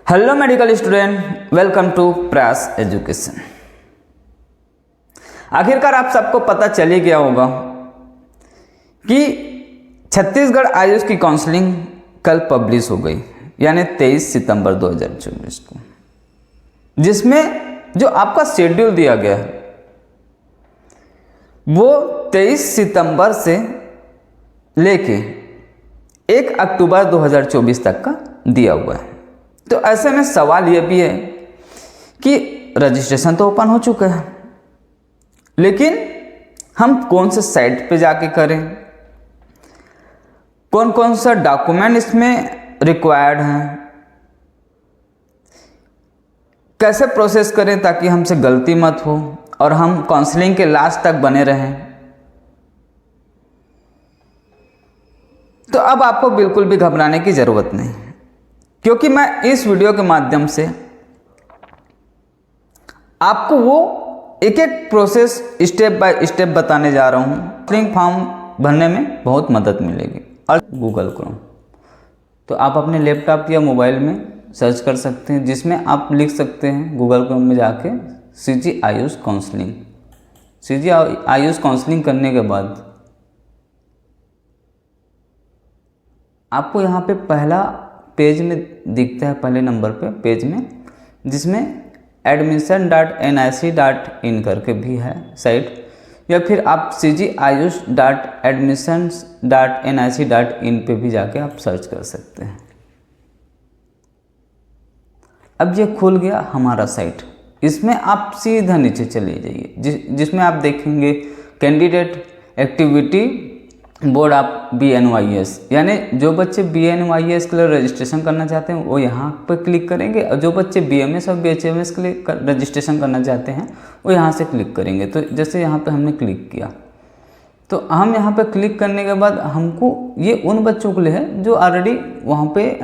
Hello medical student, welcome to Prayas education. आखिरकार आप सबको पता चल ही गया होगा कि छत्तीसगढ़ आयुष की काउंसलिंग कल पब्लिश हो गई, यानी 23 सितंबर 2024 को, जिसमें जो आपका शेड्यूल दिया गया है वो 23 सितंबर से लेके 1 अक्टूबर 2024 तक का दिया हुआ है। तो ऐसे में सवाल ये भी है कि रजिस्ट्रेशन तो ओपन हो चुका है, लेकिन हम कौन से साइट पे जाके करें, कौन कौन सा डॉक्यूमेंट इसमें रिक्वायर्ड हैं, कैसे प्रोसेस करें ताकि हमसे गलती मत हो और हम काउंसलिंग के लास्ट तक बने रहें। तो अब आपको बिल्कुल भी घबराने की ज़रूरत नहीं, क्योंकि मैं इस वीडियो के माध्यम से आपको वो एक एक प्रोसेस स्टेप बाय स्टेप बताने जा रहा हूँ। लिंक फॉर्म भरने में बहुत मदद मिलेगी। और गूगल क्रोम तो आप अपने लैपटॉप या मोबाइल में सर्च कर सकते हैं, जिसमें आप लिख सकते हैं गूगल क्रोम में जाके CG Ayush counselling. CG Ayush counselling करने के बाद आपको यहाँ पे पहला पेज में दिखता है, पहले नंबर पे पेज में, जिसमें admission.nic.in करके भी है साइट, या फिर आप cgiayush.admissions.nic.in पे भी जाके आप सर्च कर सकते हैं। अब ये खुल गया हमारा साइट। इसमें आप सीधा नीचे चले जाइए, जिसमें आप देखेंगे candidate activity board of BNYS, यानी जो बच्चे BNYS के लिए रजिस्ट्रेशन करना चाहते हैं वो यहाँ पर क्लिक करेंगे, और जो बच्चे BMS और BHMS के लिए रजिस्ट्रेशन करना चाहते हैं वो यहाँ से क्लिक करेंगे। तो जैसे यहाँ पे हमने क्लिक किया, तो हम यहाँ पे क्लिक करने के बाद हमको ये उन बच्चों के लिए है जो ऑलरेडी वहाँ पे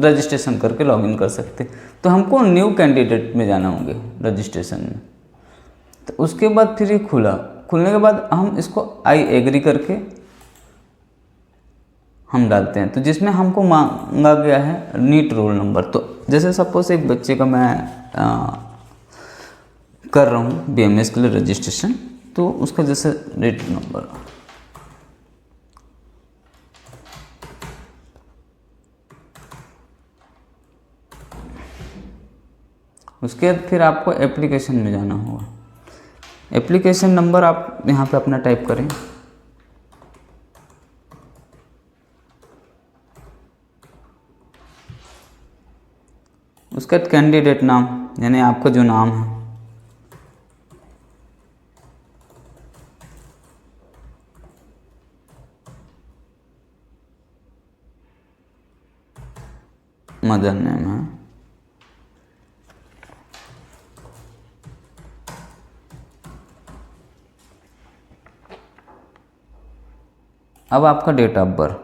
रजिस्ट्रेशन करके लॉगिन कर सकते। तो हमको न्यू कैंडिडेट में जाना होंगे रजिस्ट्रेशन में। तो उसके बाद फिर ये खुलने के बाद हम इसको आई एग्री करके हम डालते हैं। तो जिसमें हमको मांगा गया है नीट रोल नंबर। तो जैसे सपोज एक बच्चे का मैं कर रहा हूँ BMS के लिए रजिस्ट्रेशन, तो उसका जैसे नीट नंबर, उसके बाद फिर आपको एप्लीकेशन में जाना होगा। एप्लीकेशन नंबर आप यहाँ पे अपना टाइप करें, उसका कैंडिडेट नाम यानी आपका जो नाम है, मदर नेम है, अब आपका डेट ऑफ बर्थ,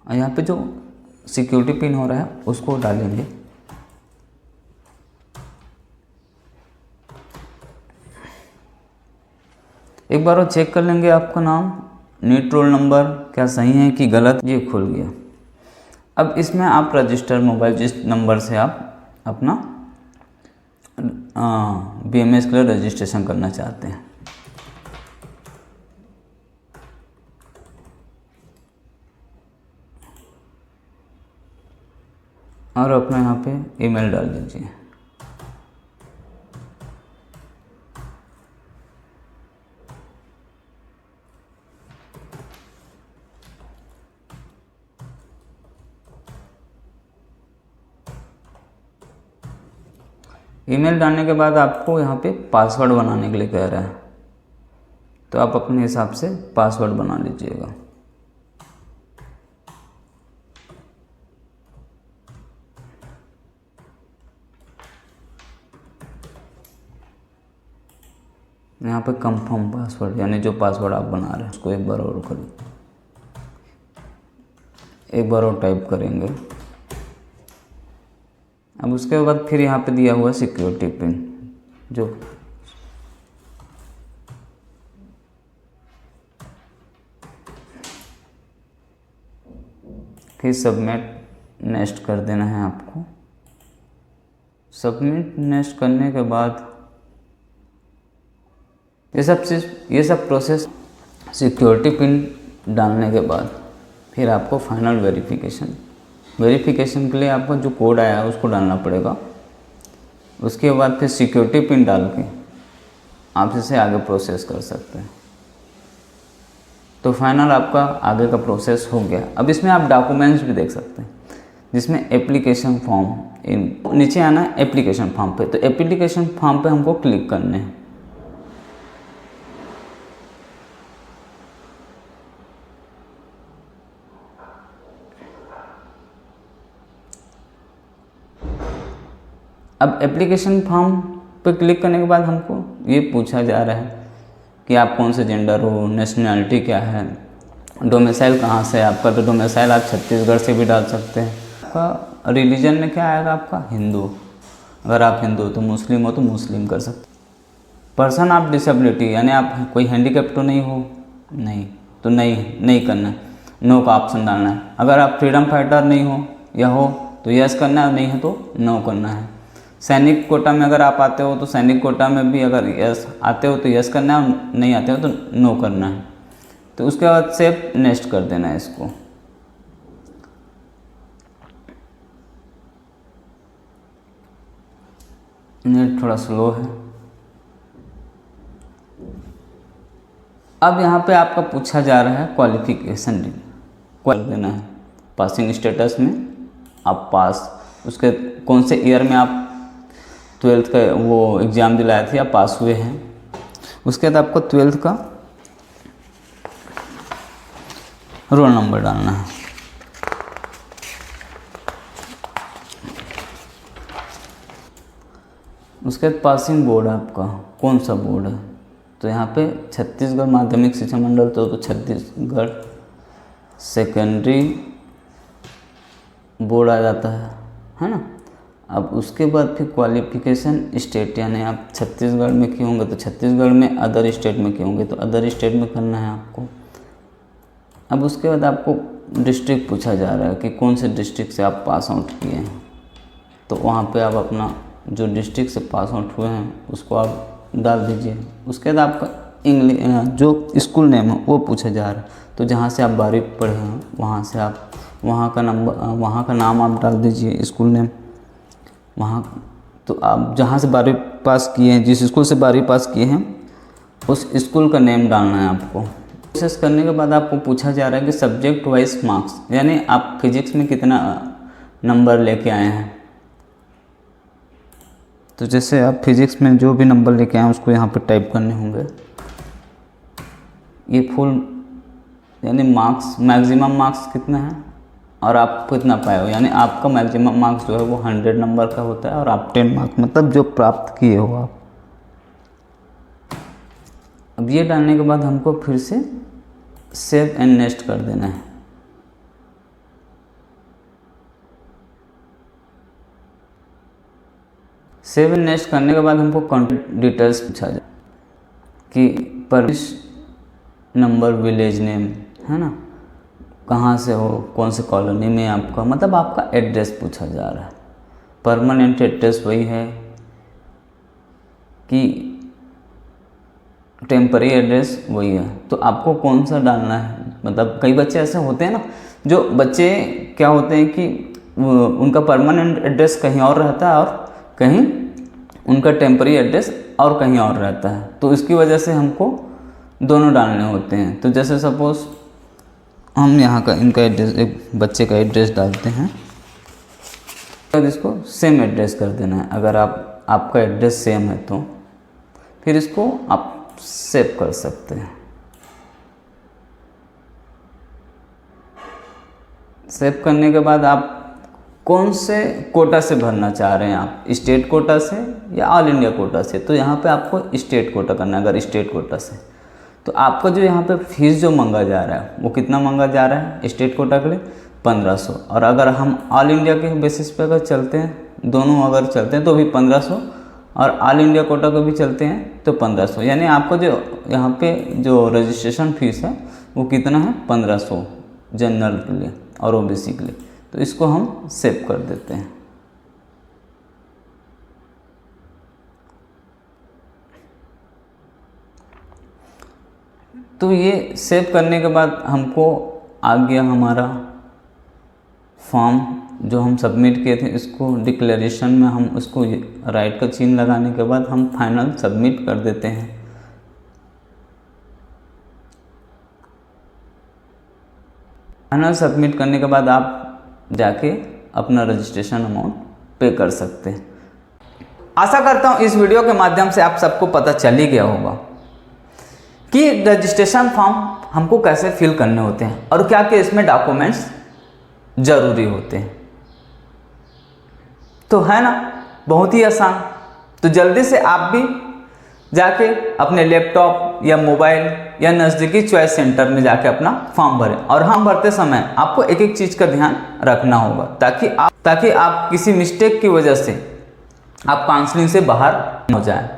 और यहाँ पे जो सिक्योरिटी पिन हो रहा है उसको डालेंगे। एक बार वो चेक कर लेंगे आपका नाम, नीट रोल नंबर क्या सही है कि गलत। ये खुल गया। अब इसमें आप रजिस्टर मोबाइल जिस नंबर से आप अपना BMS के लिए रजिस्ट्रेशन करना चाहते हैं, और अपना यहाँ पे ईमेल डाल दीजिए। ईमेल डालने के बाद आपको यहाँ पे पासवर्ड बनाने के लिए कह रहा है, तो आप अपने हिसाब से पासवर्ड बना लीजिएगा। यहाँ पे कंफर्म पासवर्ड, यानी जो पासवर्ड आप बना रहे हैं उसको एक बार और करें, एक बार और टाइप करेंगे। अब उसके बाद फिर यहाँ पे दिया हुआ सिक्योरिटी पिन, जो फिर सबमिट नेक्स्ट कर देना है आपको। सबमिट नेक्स्ट करने के बाद ये सब प्रोसेस सिक्योरिटी पिन डालने के बाद फिर आपको फाइनल वेरिफिकेशन के लिए आपको जो कोड आया है उसको डालना पड़ेगा। उसके बाद फिर सिक्योरिटी पिन डाल के आप इसे आगे प्रोसेस कर सकते हैं। तो फाइनल आपका आगे का प्रोसेस हो गया। अब इसमें आप डॉक्यूमेंट्स भी देख सकते हैं, जिसमें एप्लीकेशन फॉर्म, नीचे आना है एप्लीकेशन फॉर्म पे। तो एप्लीकेशन फॉर्म पे हमको क्लिक करने हैं। अब एप्लीकेशन फॉर्म पे क्लिक करने के बाद हमको ये पूछा जा रहा है कि आप कौन से जेंडर हो, नेशनैलिटी क्या है, डोमिसाइल कहाँ से है आपका। तो डोमिसाइल आप छत्तीसगढ़ से भी डाल सकते हैं। आपका रिलीजन में क्या आएगा, आपका हिंदू। अगर आप हिंदू हो तो मुस्लिम हो तो मुस्लिम कर सकते। पर्सन आप डिसेबिलिटी, यानी आप कोई हैंडीकैप तो नहीं हो, नहीं तो नहीं करना है, नो का ऑप्शन डालना है। अगर आप फ्रीडम फाइटर नहीं हो या हो तो यस करना है, नहीं है तो नो करना है। सैनिक कोटा में अगर आप आते हो तो सैनिक कोटा में भी अगर यस आते हो तो यस करना है, नहीं आते हो तो नो करना है। तो उसके बाद सेव नेक्स्ट कर देना है इसको। नेट थोड़ा स्लो है। अब यहाँ पे आपका पूछा जा रहा है क्वालिफिकेशन देना है। पासिंग स्टेटस में आप पास, उसके कौन से ईयर में आप 12th का वो एग्ज़ाम दिलाए थे या पास हुए हैं। उसके बाद आपको 12th का रोल नंबर डालना है। उसके बाद पासिंग बोर्ड आपका कौन सा बोर्ड है। तो यहाँ पे छत्तीसगढ़ माध्यमिक शिक्षा मंडल, तो छत्तीसगढ़ सेकेंडरी बोर्ड आ जाता है ना। अब उसके बाद फिर क्वालिफिकेशन स्टेट, यानी आप छत्तीसगढ़ में किए होंगे तो छत्तीसगढ़ में, अदर स्टेट में किए होंगे तो अदर स्टेट में करना है आपको। अब उसके बाद आपको डिस्ट्रिक्ट पूछा जा रहा है कि कौन से डिस्ट्रिक्ट से आप पास आउट किए हैं। तो वहाँ पे आप अपना जो डिस्ट्रिक्ट से पास आउट हुए हैं उसको आप डाल दीजिए। उसके बाद आपका इंग्लिश जो स्कूल नेम है वो पूछा जा रहा है। तो जहाँ से आप 12वीं पढ़े हैं वहाँ से आप वहाँ का नाम आप डाल दीजिए, स्कूल नेम वहाँ। तो आप जहाँ से 12वीं पास किए हैं, जिस स्कूल से 12वीं पास किए हैं उस स्कूल का नेम डालना है आपको। प्रोसेस करने के बाद आपको पूछा जा रहा है कि सब्जेक्ट वाइज मार्क्स, यानी आप फिजिक्स में कितना नंबर लेके आए हैं। तो जैसे आप फिजिक्स में जो भी नंबर लेके आए हैं उसको यहाँ पर टाइप करने होंगे। ये फुल यानी मार्क्स, मैक्सिमम मार्क्स कितना है और आप कितना पाए हो, यानी आपका मैक्सिमम मार्क्स जो है वो 100 नंबर का होता है और आप 10 मार्क्स मतलब जो प्राप्त किए हो आप। अब ये डालने के बाद हमको फिर से सेव एंड नेक्स्ट कर देना है। सेव एंड नेक्स्ट करने के बाद हमको कॉन्टैक्ट डिटेल्स पूछा जाए कि परमिश नंबर, विलेज नेम, है ना, कहाँ से हो, कौन से कॉलोनी में आपका, मतलब आपका एड्रेस पूछा जा रहा है। परमानेंट एड्रेस वही है कि टेम्पररी एड्रेस वही है। तो आपको कौन सा डालना है, मतलब कई बच्चे ऐसे होते हैं ना, जो बच्चे क्या होते हैं कि उनका परमानेंट एड्रेस कहीं और रहता है और कहीं उनका टेम्पररी एड्रेस और कहीं और रहता है। तो इसकी वजह से हमको दोनों डालने होते हैं। तो जैसे सपोज़ हम यहाँ का इनका एड्रेस, एक बच्चे का एड्रेस डालते हैं, तो इसको सेम एड्रेस कर देना है। अगर आपका एड्रेस सेम है तो फिर इसको आप सेव कर सकते हैं। सेव करने के बाद आप कौन से कोटा से भरना चाह रहे हैं आप, स्टेट कोटा से या ऑल इंडिया कोटा से। तो यहाँ पे आपको स्टेट कोटा करना है। अगर स्टेट कोटा से तो आपका जो यहाँ पे फीस जो मांगा जा रहा है वो कितना मांगा जा रहा है स्टेट कोटा के लिए 1500। और अगर हम ऑल इंडिया के बेसिस पे अगर चलते हैं, दोनों अगर चलते हैं तो भी 1500, और ऑल इंडिया कोटा को भी चलते हैं तो 1500। यानी आपको जो यहाँ पे जो रजिस्ट्रेशन फीस है वो कितना है 1500 जनरल के लिए और ओबीसी के लिए। तो इसको हम सेव कर देते हैं। तो ये सेव करने के बाद हमको आ गया हमारा फॉर्म जो हम सबमिट किए थे। इसको डिक्लेरेशन में हम उसको राइट का चिन्ह लगाने के बाद हम फाइनल सबमिट कर देते हैं। फाइनल सबमिट करने के बाद आप जाके अपना रजिस्ट्रेशन अमाउंट पे कर सकते हैं। आशा करता हूँ इस वीडियो के माध्यम से आप सबको पता चल ही गया होगा कि रजिस्ट्रेशन फॉर्म हमको कैसे फिल करने होते हैं और क्या क्या इसमें डॉक्यूमेंट्स ज़रूरी होते हैं। तो है ना, बहुत ही आसान। तो जल्दी से आप भी जाके अपने लैपटॉप या मोबाइल या नज़दीकी चॉइस सेंटर में जाके अपना फॉर्म भरें। और हम भरते समय आपको एक एक चीज़ का ध्यान रखना होगा ताकि आप किसी मिस्टेक की वजह से आप काउंसलिंग से बाहर न हो जाए।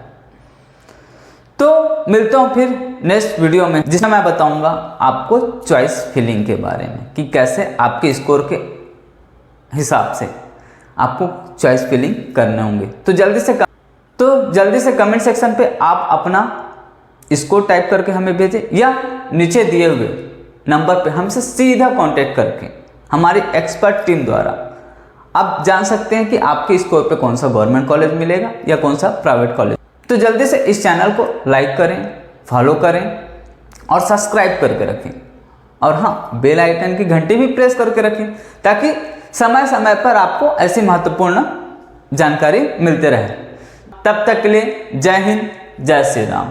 तो मिलता हूँ फिर नेक्स्ट वीडियो में, जिसमें मैं बताऊंगा आपको चॉइस फिलिंग के बारे में कि कैसे आपके स्कोर के हिसाब से आपको चॉइस फिलिंग करने होंगे। तो जल्दी से कमेंट सेक्शन पे आप अपना स्कोर टाइप करके हमें भेजें, या नीचे दिए हुए नंबर पे हमसे सीधा कांटेक्ट करके हमारी एक्सपर्ट टीम द्वारा आप जान सकते हैं कि आपके स्कोर पे कौन सा गवर्नमेंट कॉलेज मिलेगा या कौन सा प्राइवेट कॉलेज। तो जल्दी से इस चैनल को लाइक करें, फॉलो करें और सब्सक्राइब करके रखें। और हाँ, बेल आइकन की घंटी भी प्रेस करके रखें ताकि समय समय पर आपको ऐसी महत्वपूर्ण जानकारी मिलते रहे। तब तक के लिए जय हिंद, जय श्री राम।